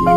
Hello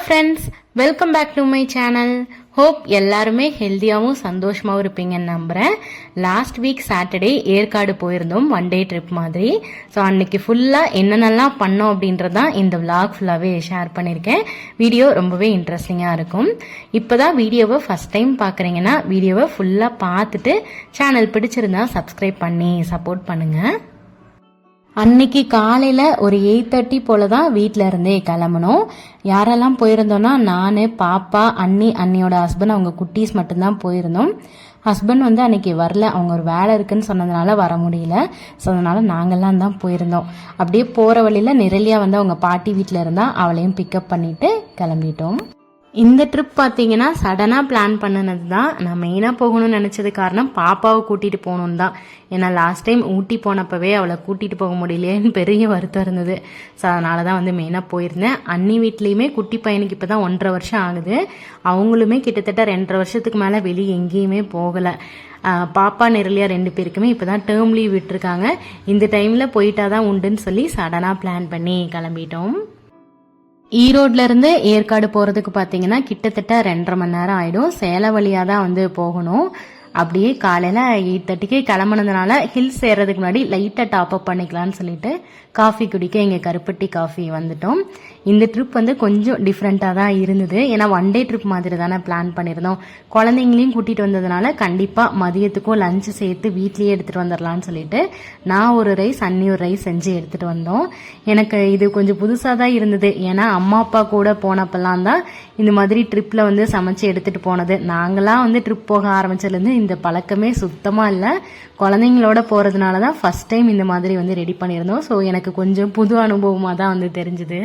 friends, welcome back to my channel. Hope எல்லாருமே ஹெல்த்தியாகவும் சந்தோஷமாகவும் இருப்பீங்கன்னு நம்புகிறேன். லாஸ்ட் வீக் சாட்டர்டே ஏற்காடு போயிருந்தோம், ஒன் டே ட்ரிப் மாதிரி. ஸோ அன்னைக்கு ஃபுல்லாக என்னென்னலாம் பண்ணோம் அப்படின்றதான் இந்த விளாக் ஃபுல்லாகவே ஷேர் பண்ணியிருக்கேன். வீடியோ ரொம்பவே இன்ட்ரெஸ்டிங்காக இருக்கும். இப்போ தான் வீடியோவை ஃபஸ்ட் டைம் பார்க்குறீங்கன்னா வீடியோவை ஃபுல்லாக பார்த்துட்டு சேனல் பிடிச்சிருந்தா சப்ஸ்கிரைப் பண்ணி சப்போர்ட் பண்ணுங்கள். அன்னைக்கு காலையில் ஒரு 8:30 போல தான் வீட்டில் இருந்தே கிளம்பணும். யாரெல்லாம் போயிருந்தோன்னா நான், பாப்பா, அண்ணியோட ஹஸ்பண்ட், அவங்க குட்டீஸ் மட்டும்தான் போயிருந்தோம். ஹஸ்பண்ட் வந்து அன்னைக்கு வரல, அவங்க ஒரு வேலை இருக்குன்னு சொன்னதுனால வர முடியல. ஸோ அதனால நாங்கள்லாம் தான் போயிருந்தோம். அப்படியே போகிற வழியில் நிரலியா வந்து அவங்க பாட்டி வீட்டில் இருந்தால் அவளையும் பிக்கப் பண்ணிட்டு கிளம்பிட்டோம். இந்த ட்ரிப் பார்த்தீங்கன்னா சடனாக பிளான் பண்ணினது தான். நான் மெயினாக போகணும்னு நினச்சது காரணம் பாப்பாவை கூட்டிகிட்டு போகணுன்னு தான். ஏன்னா லாஸ்ட் டைம் ஊட்டி போனப்பவே அவளை கூட்டிகிட்டு போக முடியலையேன்னு பெரிய வருத்தம் இருந்தது. ஸோ அதனால தான் வந்து மெயினாக போயிருந்தேன். அண்ணி வீட்லேயுமே குட்டி பையனுக்கு இப்போ தான் 1.5 வருஷம் ஆகுது. அவங்களுமே கிட்டத்தட்ட 2.5 வருஷத்துக்கு மேலே வெளியே எங்கேயுமே போகலை. பாப்பா நிரலியா 2 பேருக்குமே இப்போ தான் டேர்ம் லீவ் விட்டுருக்காங்க. இந்த டைமில் போயிட்டா தான் உண்டுன்னு சொல்லி சடனாக பிளான் பண்ணி கிளம்பிட்டோம். ஈரோட்ல இருந்து ஏற்காடு போறதுக்கு பாத்தீங்கன்னா கிட்டத்தட்ட 2.5 மணி நேரம் ஆயிடும். சேலம் வழியா தான் வந்து போகணும். அப்படியே காலையில 8:30 கிளம்புனதுனால ஹில்ஸ் ஏறதுக்கு முன்னாடி லைட்டா டாப் அப் பண்ணிக்கலாம்னு சொல்லிட்டு காஃபி குடிக்க இங்க கருப்பட்டி காஃபி வந்துட்டோம். இந்த ட்ரிப் வந்து கொஞ்சம் டிஃப்ரெண்டா தான் இருந்தது. ஏன்னா ஒன் டே ட்ரிப் மாதிரி தானே பிளான் பண்ணியிருந்தோம். குழந்தைங்களையும் கூட்டிட்டு வந்ததுனால கண்டிப்பா மதியத்துக்கும் லஞ்சு சேர்த்து வீட்லயே எடுத்துட்டு வந்துடலாம்னு சொல்லிட்டு நான் ஒரு ரைஸ், அண்ணி ஒரு ரைஸ் செஞ்சு எடுத்துட்டு வந்தோம். எனக்கு இது கொஞ்சம் புதுசா தான் இருந்தது. ஏன்னா அம்மா அப்பா கூட போனப்பெல்லாம் தான் இந்த மாதிரி ட்ரிப்ல வந்து சமைச்சு எடுத்துட்டு போனது. நாங்களாம் வந்து ட்ரிப் போக ஆரம்பிச்சதுலேருந்து இந்த பழக்கமே சுத்தமா இல்லை. குழந்தைங்களோட போறதுனால தான் ஃபர்ஸ்ட் டைம் இந்த மாதிரி வந்து ரெடி பண்ணியிருந்தோம். ஸோ எனக்கு கொஞ்சம் புது அனுபவமா தான் வந்து தெரிஞ்சுது.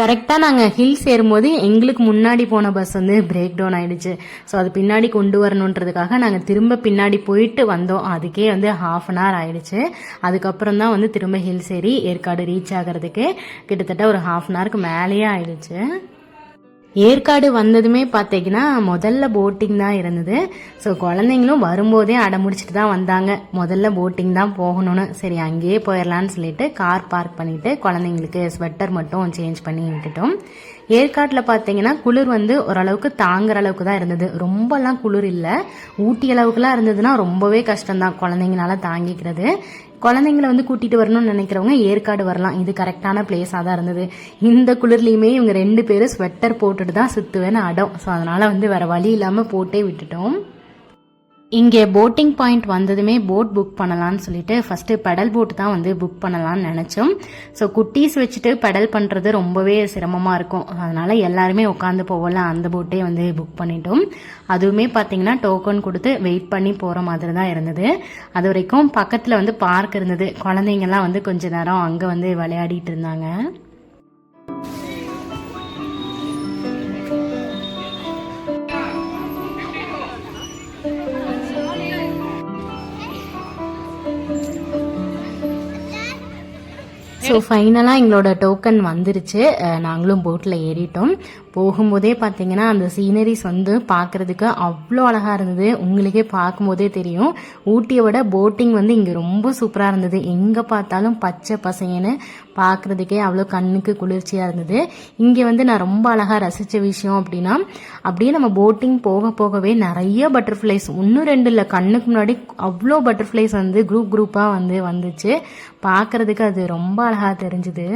கரெக்டாக நாங்கள் ஹில்ஸ் ஏறும்போது எங்களுக்கு முன்னாடி போன பஸ் வந்து பிரேக் டவுன் ஆயிடுச்சு. ஸோ அது பின்னாடி கொண்டு வரணுன்றதுக்காக நாங்கள் திரும்ப பின்னாடி போயிட்டு வந்தோம். அதுக்கே வந்து 1/2 அன் ஹவர் ஆயிடுச்சு. அதுக்கப்புறம் தான் வந்து திரும்ப ஹில்ஸ் ஏறி ஏற்காடு ரீச் ஆகிறதுக்கு கிட்டத்தட்ட ஒரு 1/2 அன் ஹவருக்கு மேலேயே ஆயிடுச்சு. ஏற்காடு வந்ததுமே பார்த்தீங்கன்னா முதல்ல போட்டிங் தான் இருந்தது. ஸோ குழந்தைங்களும் வரும்போதே அடமுடிச்சிட்டு தான் வந்தாங்க, முதல்ல போட்டிங் தான் போகணும்னு. சரி அங்கேயே போயிடலான்னு சொல்லிட்டு கார் பார்க் பண்ணிட்டு குழந்தைங்களுக்கு ஸ்வெட்டர் மட்டும் சேஞ்ச் பண்ணி விட்டுட்டோம். ஏற்காட்டில் பார்த்தீங்கன்னா குளிர் வந்து ஓரளவுக்கு தாங்குற அளவுக்கு தான் இருந்தது. ரொம்பலாம் குளிர் இல்லை. ஊட்டி அளவுக்குலாம் இருந்ததுன்னா ரொம்பவே கஷ்டம்தான் குழந்தைங்களால தாங்கிக்கிறது. குழந்தைங்களை வந்து கூட்டிட்டு வரணும்னு நினைக்கிறவங்க ஏற்காடு வரலாம். இது கரெக்டான பிளேஸாக தான் இருந்தது. இந்த குளிர்லையுமே இவங்க 2 பேரும் ஸ்வெட்டர் போட்டுட்டு தான் சுத்துவேன்னு அடம். ஸோ அதனால வந்து வேற வழி இல்லாமல் போட்டே விட்டுட்டோம். இங்கே போட்டிங் பாயிண்ட் வந்ததுமே போட் புக் பண்ணலான்னு சொல்லிட்டு ஃபர்ஸ்ட் பெடல் போட் தான் வந்து புக் பண்ணலாம்னு நினைச்சோம். ஸோ குட்டீஸ் வச்சுட்டு பெடல் பண்றது ரொம்பவே சிரமமா இருக்கும். அதனால எல்லாருமே உட்காந்து போகல, அந்த போட்டே வந்து புக் பண்ணிட்டோம். அதுவுமே பார்த்தீங்கன்னா டோக்கன் கொடுத்து வெயிட் பண்ணி போற மாதிரி தான் இருந்தது. அது வரைக்கும் பக்கத்துல வந்து பார்க் இருந்தது. குழந்தைங்கலாம் வந்து கொஞ்ச நேரம் அங்க வந்து விளையாடிட்டு இருந்தாங்க. ஸோ ஃபைனலாக எங்களோட டோக்கன் வந்துருச்சு. நாங்களும் போட்டில் ஏறிட்டோம். போகும்போதே பார்த்தீங்கன்னா அந்த சீனரிஸ் வந்து பார்க்குறதுக்கு அவ்வளோ அழகாக இருந்தது. உங்களுக்கே பார்க்கும்போதே தெரியும். ஊட்டியை விட போட்டிங் வந்து இங்கே ரொம்ப சூப்பராக இருந்தது. எங்கே பார்த்தாலும் பச்சை பசங்கன்னு பார்க்குறதுக்கே அவ்வளோ கண்ணுக்கு குளிர்ச்சியாக இருந்தது. இங்கே வந்து நான் ரொம்ப அழகாக ரசித்த விஷயம் அப்படின்னா, அப்படியே நம்ம போட்டிங் போக போகவே நிறைய பட்டர்ஃப்ளைஸ், ஒன்று ரெண்டு இல்லை, கண்ணுக்கு முன்னாடி அவ்வளோ பட்டர்ஃப்ளைஸ் வந்து குரூப்பாக வந்துச்சு. பார்க்குறதுக்கு அது ரொம்ப அழகாக தெரிஞ்சுது.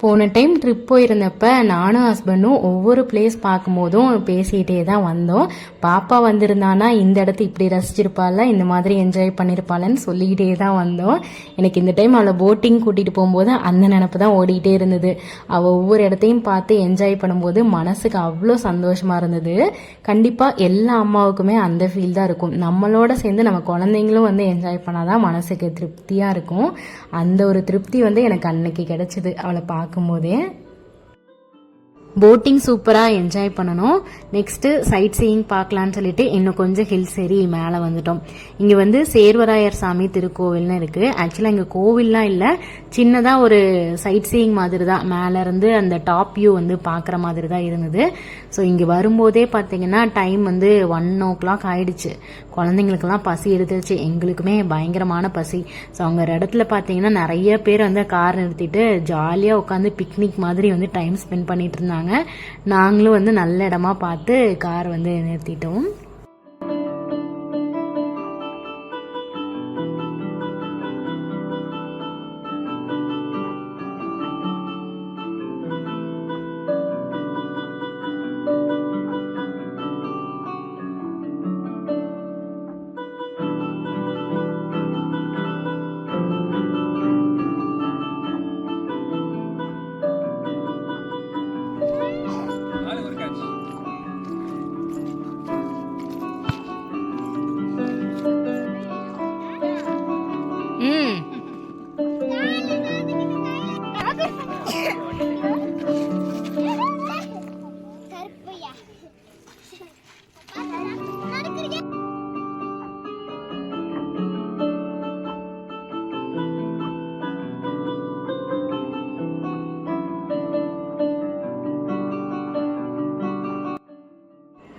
போன டைம் ட்ரிப் போயிருந்தப்ப நானும் ஹஸ்பண்டும் ஒவ்வொரு பிளேஸ் பார்க்கும்போதும் பேசிகிட்டே தான் வந்தோம். பாப்பா வந்திருந்தானா இந்த இடத்த இப்படி ரசிச்சிருப்பாள், இந்த மாதிரி என்ஜாய் பண்ணியிருப்பாளன்னு சொல்லிக்கிட்டே தான் வந்தோம். எனக்கு இந்த டைம் அவளை போட்டிங் கூட்டிகிட்டு போகும்போது அந்த நினப்பு தான் ஓடிக்கிட்டே இருந்தது. அவள் ஒவ்வொரு இடத்தையும் பார்த்து என்ஜாய் பண்ணும்போது மனசுக்கு அவ்வளோ சந்தோஷமாக இருந்தது. கண்டிப்பாக எல்லா அம்மாவுக்குமே அந்த ஃபீல் தான் இருக்கும். நம்மளோட சேர்ந்து நம்ம குழந்தைங்களும் வந்து என்ஜாய் பண்ணாதான் மனசுக்கு திருப்தியாக இருக்கும். அந்த ஒரு திருப்தி வந்து எனக்கு அன்னைக்கு கிடைச்சிது அவளை பார்க்கும்போதே. போட்டிங் சூப்பராக என்ஜாய் பண்ணணும். நெக்ஸ்ட்டு சைட் சீயிங் பார்க்கலான்னு சொல்லிட்டு இன்னும் கொஞ்சம் ஹில்ஸ் ஏறி மேலே வந்துட்டோம். இங்கே வந்து சேர்வராயர் சாமி திருக்கோவில்னு இருக்குது. ஆக்சுவலாக இங்கே கோவில்லாம் இல்லை, சின்னதாக ஒரு சைட் சீயிங் மாதிரி தான். மேலேருந்து அந்த டாப் வியூ வந்து பார்க்குற மாதிரி தான் இருந்தது. ஸோ இங்கே வரும்போதே பார்த்தீங்கன்னா டைம் வந்து 1 o'clock ஆயிடுச்சு. குழந்தைங்களுக்கெல்லாம் பசி எடுத்துருச்சு, எங்களுக்குமே பயங்கரமான பசி. ஸோ அவங்க ஒரு இடத்துல பார்த்தீங்கன்னா நிறைய பேர் வந்து கார் நிறுத்திட்டு ஜாலியாக உட்காந்து பிக்னிக் மாதிரி வந்து டைம் ஸ்பெண்ட் பண்ணிட்டு இருந்தாங்க. நாங்களும் வந்து நல்ல இடமா பார்த்து கார் வந்து நிறுத்திட்டோம்.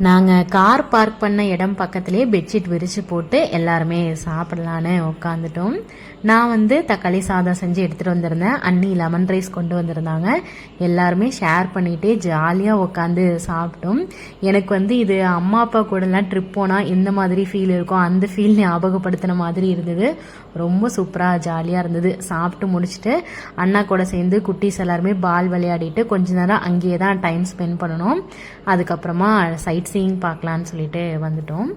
நாங்கள் கார் பார்க் பண்ண இடம் பக்கத்துலேயே பெட்ஷீட் விரித்து போட்டு எல்லாருமே சாப்பிடலான்னு உட்காந்துட்டோம். நான் வந்து தக்காளி சாதம் செஞ்சு எடுத்துகிட்டு வந்திருந்தேன். அண்ணி லெமன் ரைஸ் கொண்டு வந்திருந்தாங்க. எல்லாருமே ஷேர் பண்ணிகிட்டே ஜாலியாக உட்காந்து சாப்பிட்டோம். எனக்கு வந்து இது அம்மா அப்பா கூடலாம் ட்ரிப் போனால் எந்த மாதிரி ஃபீல் இருக்கும் அந்த ஃபீல் ஞாபகப்படுத்தின மாதிரி இருந்தது. ரொம்ப சூப்பராக ஜாலியாக இருந்தது. சாப்பிட்டு முடிச்சுட்டு அண்ணா கூட சேர்ந்து குட்டீஸ் எல்லாருமே பால் விளையாடிட்டு கொஞ்ச நேரம் அங்கேயே தான் டைம் ஸ்பெண்ட் பண்ணணும். அதுக்கப்புறமா சைட் சீயிங் பார்க்கலான்னு சொல்லிட்டு வந்துட்டோம்.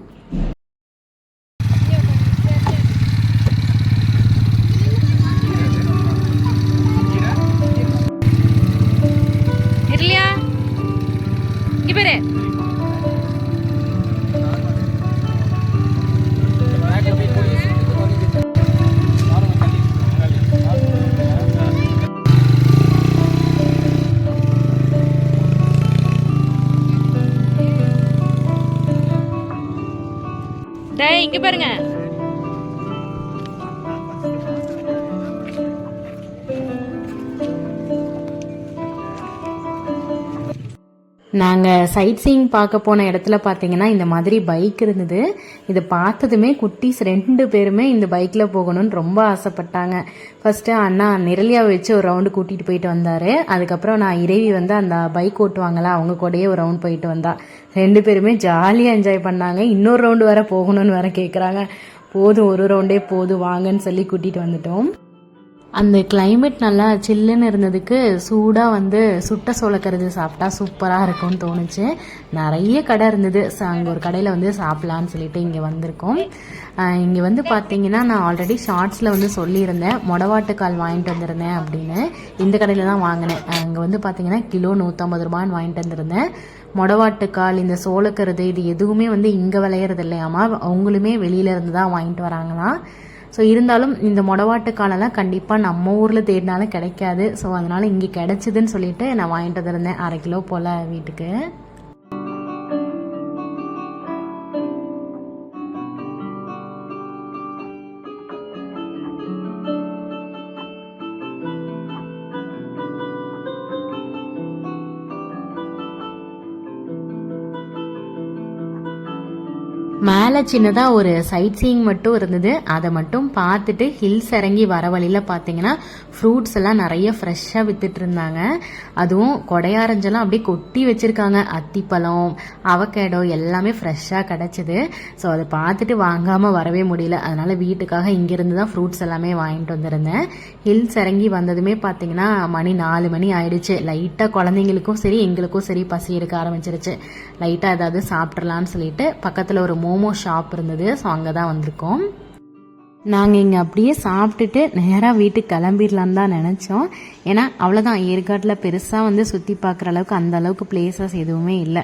இங்க பாருங்க, நாங்கள் சைட் சீயிங் பார்க்க போன இடத்துல பார்த்தீங்கன்னா இந்த மாதிரி பைக் இருந்தது. இதை பார்த்ததுமே குட்டீஸ் 2 பேருமே இந்த பைக்கில் போகணும்னு ரொம்ப ஆசைப்பட்டாங்க. ஃபர்ஸ்ட்டு அண்ணா நிரலியாவை வச்சு ஒரு ரவுண்டு கூட்டிகிட்டு போயிட்டு வந்தார். அதுக்கப்புறம் நான் இறைவி வந்து அந்த பைக் ஓட்டுவாங்களா அவங்க கூடயே ஒரு ரவுண்ட் போயிட்டு வந்தா. 2 பேருமே ஜாலியாக என்ஜாய் பண்ணாங்க. இன்னொரு ரவுண்டு வேற போகணும்னு வேற கேட்குறாங்க. போதும், ஒரு ரவுண்டே போதும் வாங்கன்னு சொல்லி கூட்டிகிட்டு வந்துட்டோம். அந்த கிளைமேட் நல்லா சில்லுன்னு இருந்ததுக்கு சூடாக வந்து சுட்ட சோளக்கருது சாப்பிட்டா சூப்பராக இருக்கும்னு தோணுச்சு. நிறைய கடை இருந்தது. அங்கே ஒரு கடையில் வந்து சாப்பிட்லான்னு சொல்லிட்டு இங்கே வந்திருக்கோம். இங்கே வந்து பார்த்தீங்கன்னா நான் ஆல்ரெடி ஷார்ட்ஸில் வந்து சொல்லியிருந்தேன் மொடவாட்டுக்கால் வாங்கிட்டு வந்திருந்தேன் அப்படின்னு. இந்த கடையில் தான் வாங்கினேன். அங்கே வந்து பார்த்தீங்கன்னா கிலோ 150 ரூபான்னு வாங்கிட்டு வந்திருந்தேன். மொடவாட்டுக்கால், இந்த சோளக்கருது இது எதுவுமே வந்து இங்கே விளையிறது இல்லையாமா, அவங்களுமே வெளியில இருந்து தான் வாங்கிட்டு வராங்களாம். ஸோ இருந்தாலும் இந்த மொடவாட்டுக்காலெல்லாம் கண்டிப்பாக நம்ம ஊரில் தேடினாலும் கிடைக்காது. ஸோ அதனால் இங்கே கிடைச்சிதுன்னு சொல்லிட்டு நான் வாங்கிட்டு வந்திருந்தேன் 1/2 கிலோ போல் வீட்டுக்கு. மேலே சின்னதாக ஒரு சைட் சீயிங் மட்டும் இருந்தது. அதை மட்டும் பார்த்துட்டு ஹில்ஸ் இறங்கி வர வழியில் பார்த்தீங்கன்னா ஃப்ரூட்ஸ் எல்லாம் நிறைய ஃப்ரெஷ்ஷாக வித்துட்டு இருந்தாங்க. அதுவும் கொடையாரஞ்செல்லாம் அப்படியே கொட்டி வச்சுருக்காங்க. அத்திப்பழம், அவகேடோ எல்லாமே ஃப்ரெஷ்ஷாக கிடச்சிது. ஸோ அதை பார்த்துட்டு வாங்காமல் வரவே முடியல. அதனால் வீட்டுக்காக இங்கேருந்து தான் ஃப்ரூட்ஸ் எல்லாமே வாங்கிட்டு வந்திருந்தேன். ஹில்ஸ் இறங்கி வந்ததுமே பார்த்தீங்கன்னா மணி 4 மணி ஆயிடுச்சு. லைட்டாக குழந்தைங்களுக்கும் சரி எங்களுக்கும் சரி பசி எடுக்க ஆரம்பிச்சிருச்சு. லைட்டாக ஏதாவது சாப்பிட்றலான்னு சொல்லிட்டு பக்கத்தில் ஒரு மோமோ ஷாப் இருந்தது. ஸோ அங்கே தான் வந்திருக்கோம். நாங்கள் இங்கே அப்படியே சாப்பிட்டுட்டு நேராக வீட்டுக்கு கிளம்பிடலான்னு தான் நினச்சோம். ஏன்னா அவ்வளோதான், ஏற்காட்டில் பெருசாக சுற்றி பார்க்குற அளவுக்கு அந்த அளவுக்கு பிளேசஸ் எதுவுமே இல்லை.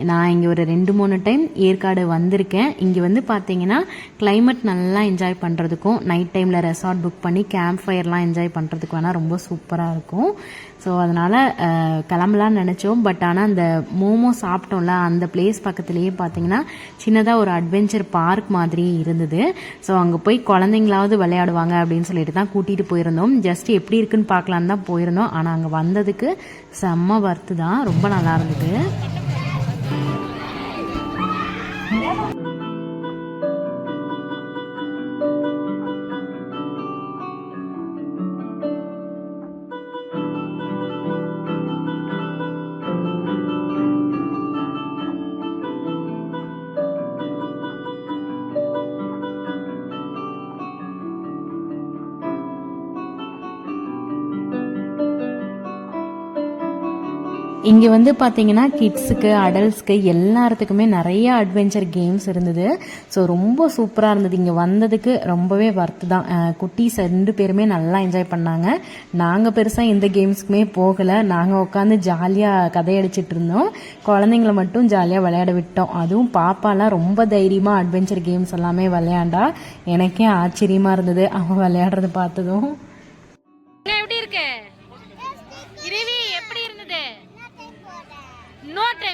நான் இங்கே ஒரு 2-3 டைம் ஏற்காடு வந்திருக்கேன். இங்கே பார்த்தீங்கன்னா கிளைமேட் நல்லா என்ஜாய் பண்ணுறதுக்கும் நைட் டைமில் ரெசார்ட் புக் பண்ணி கேம்ப் ஃபயர்லாம் என்ஜாய் பண்ணுறதுக்கு வேணால் ரொம்ப சூப்பராக இருக்கும். ஸோ அதனால் கிளம்பலான்னு நினச்சோம். பட் ஆனால் அந்த மோமோ சாப்பிட்டோம்ல அந்த பிளேஸ் பக்கத்துலேயே பார்த்தீங்கன்னா சின்னதாக ஒரு அட்வென்ச்சர் பார்க் மாதிரி இருந்தது. ஸோ அங்கே போய் குழந்தைங்களாவது விளையாடுவாங்க அப்படின்னு சொல்லிட்டு தான் கூட்டிகிட்டு போயிருந்தோம். ஜஸ்ட் எப்படி இருக்குன்னு பார்க்கலான்னு தான் போயிருந்தோம். ஆனால் அங்கே வந்ததுக்கு செம்ம வர்த்து தான், ரொம்ப நல்லா இருந்தது. இங்கே பார்த்தீங்கன்னா கிட்ஸுக்கு அடல்ட்ஸ்க்கு எல்லாத்துக்குமே நிறைய அட்வென்ச்சர் கேம்ஸ் இருந்தது. ஸோ ரொம்ப சூப்பராக இருந்தது. இங்கே வந்ததுக்கு ரொம்பவே வர்த்து தான். குட்டீஸ் 2 பேருமே நல்லா என்ஜாய் பண்ணாங்க. நாங்கள் பெருசாக எந்த கேம்ஸுக்குமே போகலை. நாங்கள் உட்காந்து ஜாலியாக கதையடிச்சிட்டு இருந்தோம். குழந்தைங்கள மட்டும் ஜாலியாக விளையாட விட்டோம். அதுவும் பாப்பாலாம் ரொம்ப தைரியமாக அட்வென்ச்சர் கேம்ஸ் எல்லாமே விளையாண்டா. எனக்கே ஆச்சரியமாக இருந்தது அவன் விளையாடுறத பார்த்ததும்.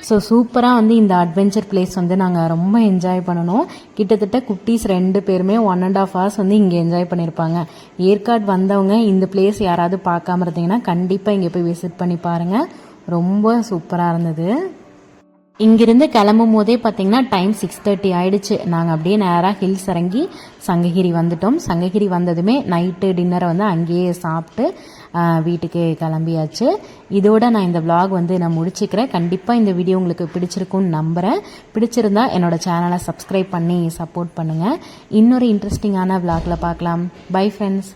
ஸோ சூப்பராக இந்த அட்வென்ச்சர் பிளேஸ் நாங்கள் ரொம்ப என்ஜாய் பண்ணணும். கிட்டத்தட்ட குட்டீஸ் 2 பேருமே 1.5 hours இங்கே என்ஜாய் பண்ணியிருப்பாங்க. ஏற்காடு வந்தவங்க இந்த பிளேஸ் யாராவது பார்க்காம இருந்தீங்கன்னா கண்டிப்பாக இங்கே போய் விசிட் பண்ணி பாருங்கள். ரொம்ப சூப்பராக இருந்தது. இங்கிருந்து கிளம்பும் போதே பார்த்தீங்கன்னா டைம் 6:30 ஆயிடுச்சு. நாங்கள் அப்படியே நேராக ஹில்ஸ் இறங்கி சங்ககிரி வந்துட்டோம். சங்ககிரி வந்ததுமே நைட்டு டின்னரை அங்கேயே சாப்பிட்டு வீட்டுக்கு கிளம்பியாச்சு. இதோட நான் இந்த vlog நான் முடிச்சுக்கிறேன். கண்டிப்பாக இந்த வீடியோ உங்களுக்கு பிடிச்சிருக்கும்னு நம்புகிறேன். பிடிச்சிருந்தா என்னோட சேனலை சப்ஸ்கிரைப் பண்ணி சப்போர்ட் பண்ணுங்கள். இன்னொரு இன்ட்ரெஸ்டிங்கான vlogல பார்க்கலாம். Bye friends.